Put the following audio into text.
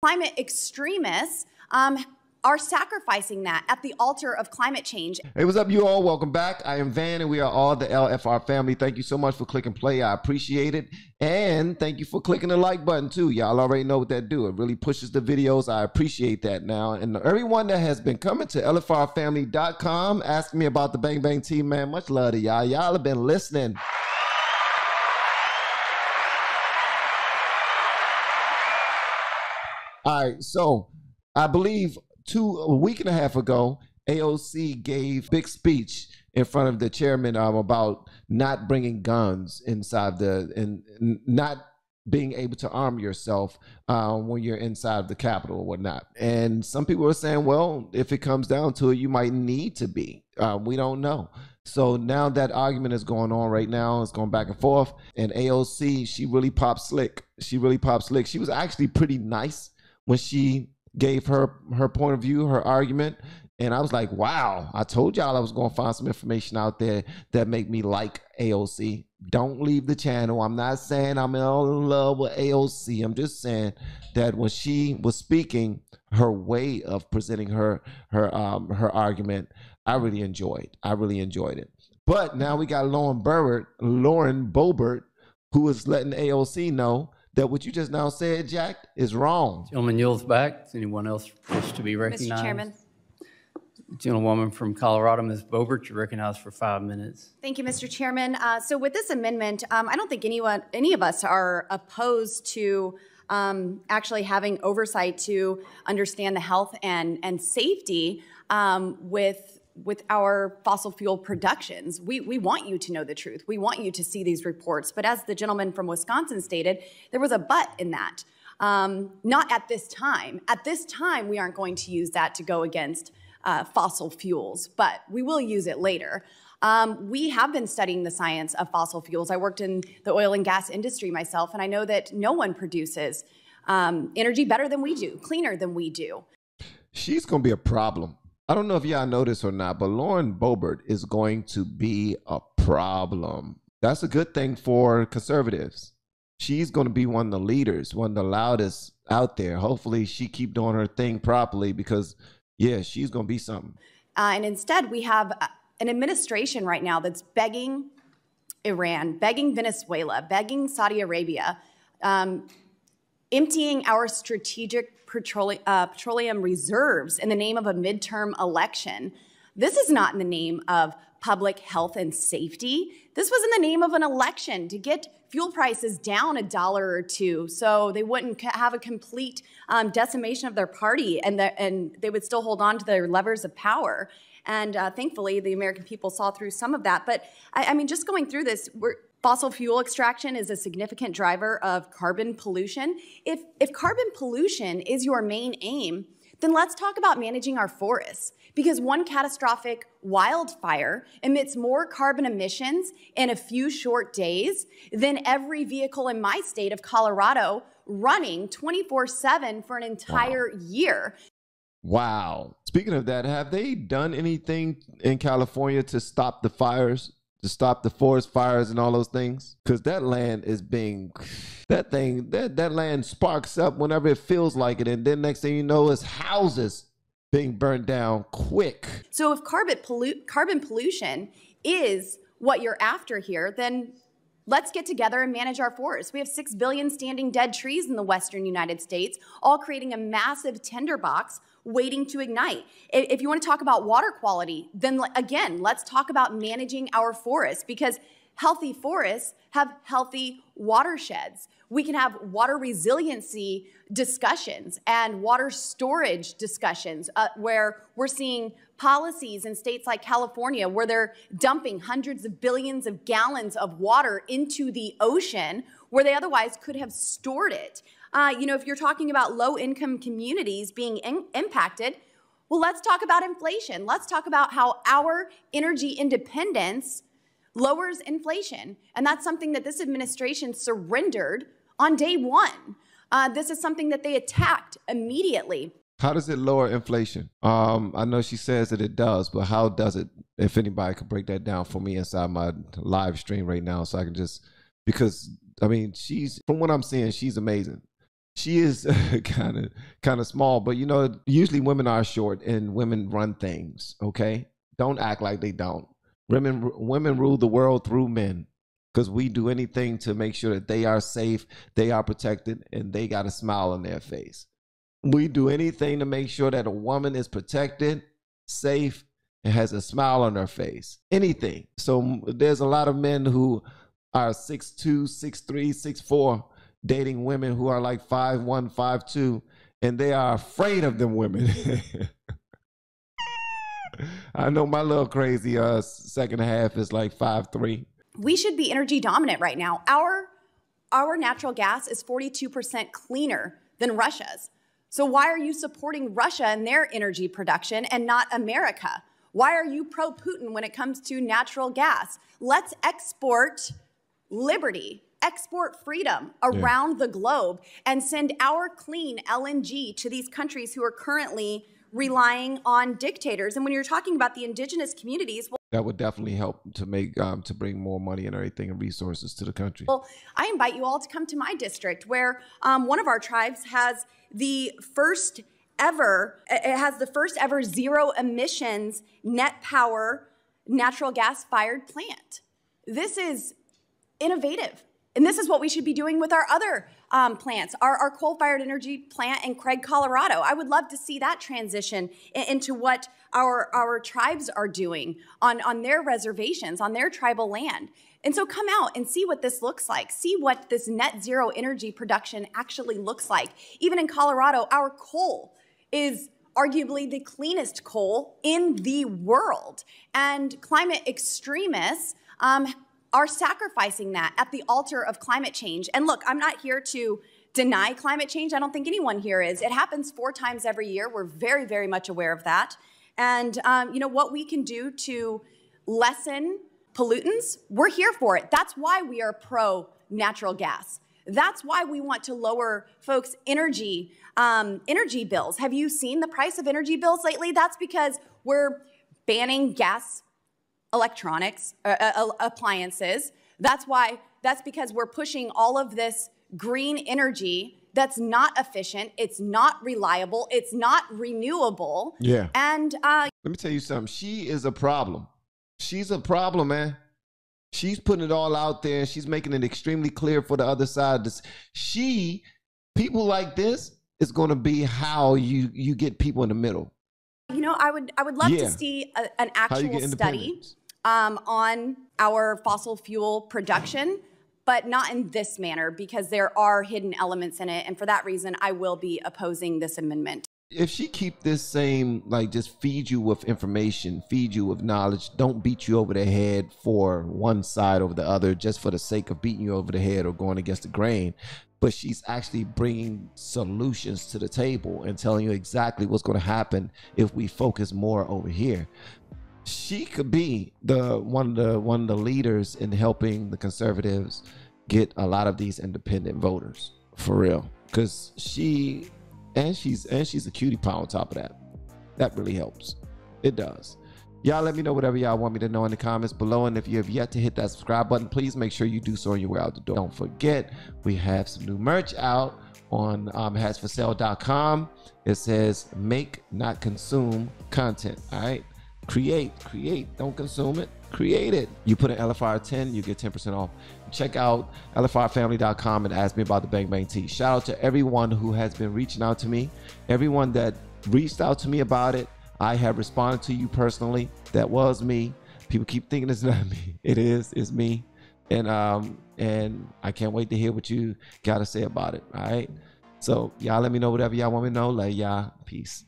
Climate extremists are sacrificing that at the altar of climate change. Hey, what's up, you all? Welcome back. I am Van, and we are all the LFR family. Thank you so much for clicking play. I appreciate it. And thank you for clicking the like button, too. Y'all already know what that do. It really pushes the videos. I appreciate that now. And everyone that has been coming to LFRFamily.com asking me about the Bang Bang team, man, much love to y'all. Y'all have been listening. All right, so I believe a week and a half ago, AOC gave a big speech in front of the chairman about not bringing guns inside and not being able to arm yourself when you're inside the Capitol or whatnot. And some people are saying, well, if it comes down to it, you might need to be. We don't know. So now that argument is going on right now. It's going back and forth. And AOC, she really popped slick. She was actually pretty nice when she gave her point of view, her argument. And I was like, wow, I told y'all I was going to find some information out there that make me like AOC. Don't leave the channel. I'm not saying I'm in love with AOC. I'm just saying that when she was speaking, her way of presenting her argument, I really enjoyed it. But now we got Lauren Boebert, who is letting AOC know that what you just now said, Jack, is wrong. Gentleman yields back. Does anyone else wish to be recognized? Mr. Chairman. Gentlewoman from Colorado, Ms. Boebert, you're recognized for 5 minutes. Thank you, Mr. Chairman. So with this amendment, I don't think any of us are opposed to actually having oversight to understand the health and safety with our fossil fuel productions. We want you to know the truth. We want you to see these reports. But as the gentleman from Wisconsin stated, there was a but in that. Not at this time. At this time, we aren't going to use that to go against fossil fuels, but we will use it later. We have been studying the science of fossil fuels. I worked in the oil and gas industry myself, and I know that no one produces energy better than we do, cleaner than we do. She's going to be a problem. I don't know if y'all know this or not, but Lauren Boebert is going to be a problem. That's a good thing for conservatives. She's going to be one of the leaders, one of the loudest out there. Hopefully she keep doing her thing properly because, yeah, she's going to be something. And instead, we have an administration right now that's begging Iran, begging Venezuela, begging Saudi Arabia, emptying our strategic petroleum reserves in the name of a midterm election. This is not in the name of public health and safety. This was in the name of an election to get fuel prices down $1 or $2 so they wouldn't have a complete decimation of their party and they would still hold on to their levers of power. And thankfully, the American people saw through some of that. But I mean, just going through this, fossil fuel extraction is a significant driver of carbon pollution. If carbon pollution is your main aim, then let's talk about managing our forests, because one catastrophic wildfire emits more carbon emissions in a few short days than every vehicle in my state of Colorado running 24/7 for an entire year. Wow. Speaking of that, have they done anything in California to stop the fires? To stop the forest fires and all those things? Because that land is being, that land sparks up whenever it feels like it. And then next thing you know, it's houses being burned down quick. So if carbon pollution is what you're after here, then let's get together and manage our forests. We have 6 billion standing dead trees in the western United States, all creating a massive tinderbox waiting to ignite. If you want to talk about water quality, then again, let's talk about managing our forests, because healthy forests have healthy watersheds. We can have water resiliency discussions and water storage discussions where we're seeing policies in states like California where they're dumping hundreds of billions of gallons of water into the ocean where they otherwise could have stored it. You know, if you're talking about low-income communities being impacted, well, let's talk about inflation. Let's talk about how our energy independence lowers inflation. And that's something that this administration surrendered on day one. This is something that they attacked immediately. How does it lower inflation? I know she says that it does, but how does it? If anybody could break that down for me inside my live stream right now so I can just, because, I mean, from what I'm seeing, she's amazing. She is kind of small, but you know, usually women are short and women run things. Okay, don't act like they don't. Women rule the world through men, because we do anything to make sure that they are safe, they are protected, and they got a smile on their face. We do anything to make sure that a woman is protected, safe, and has a smile on her face. Anything. So there's a lot of men who are 6'2", 6'3", 6'4", dating women who are like 5'1", 5'2", and they are afraid of them women. I know my little crazy second half is like 5'3". We should be energy dominant right now. Our natural gas is 42% cleaner than Russia's. So why are you supporting Russia and their energy production and not America? Why are you pro-Putin when it comes to natural gas? Let's export liberty, export freedom around the globe, and send our clean LNG to these countries who are currently relying on dictators. And when you're talking about the indigenous communities, well, that would definitely help to make to bring more money and everything and resources to the country. Well, I invite you all to come to my district, where one of our tribes has the first ever zero emissions net power natural gas fired plant. This is innovative. And this is what we should be doing with our other plants, our coal-fired energy plant in Craig, Colorado. I would love to see that transition into what our tribes are doing on their reservations, on their tribal land. And so come out and see what this looks like. See what this net zero energy production actually looks like. Even in Colorado, our coal is arguably the cleanest coal in the world. And climate extremists are sacrificing that at the altar of climate change. And look, I'm not here to deny climate change. I don't think anyone here is. It happens 4 times every year. We're very, very much aware of that. And you know, what we can do to lessen pollutants, we're here for it. That's why we are pro natural gas. That's why we want to lower folks' energy bills. Have you seen the price of energy bills lately? That's because we're banning gas electronics, appliances. That's because we're pushing all of this green energy that's not efficient, it's not reliable, it's not renewable. Yeah. And let me tell you something. She is a problem. She's a problem, man. She's putting it all out there. She's making it extremely clear for the other side. People like this is going to be how you get people in the middle. You know, I would love to see an actual study on our fossil fuel production, but not in this manner, because there are hidden elements in it. And for that reason, I will be opposing this amendment. If she keep this same, like, just feed you with information, feed you with knowledge, don't beat you over the head for one side over the other just for the sake of beating you over the head or going against the grain, but she's actually bringing solutions to the table and telling you exactly what's going to happen if we focus more over here. She could be one of the leaders in helping the conservatives get a lot of these independent voters, for real, because she's a cutie pie on top of that. That really helps. It does. Y'all let me know whatever y'all want me to know in the comments below. And if you have yet to hit that subscribe button, please make sure you do so on your way out the door. Don't forget, we have some new merch out on hatsforsale.com. It says make, not consume content. All right. Create, don't consume it, create it. You put an LFR 10, you get 10% off. Check out LFRFamily.com and ask me about the Bang Bang Tea. Shout out to everyone who has been reaching out to me, everyone that reached out to me about it. I have responded to you personally. That was me. People keep thinking it's not me. It is, it's me. And I can't wait to hear what you got to say about it. All right. So y'all let me know whatever y'all want me to know. Like, y'all, peace.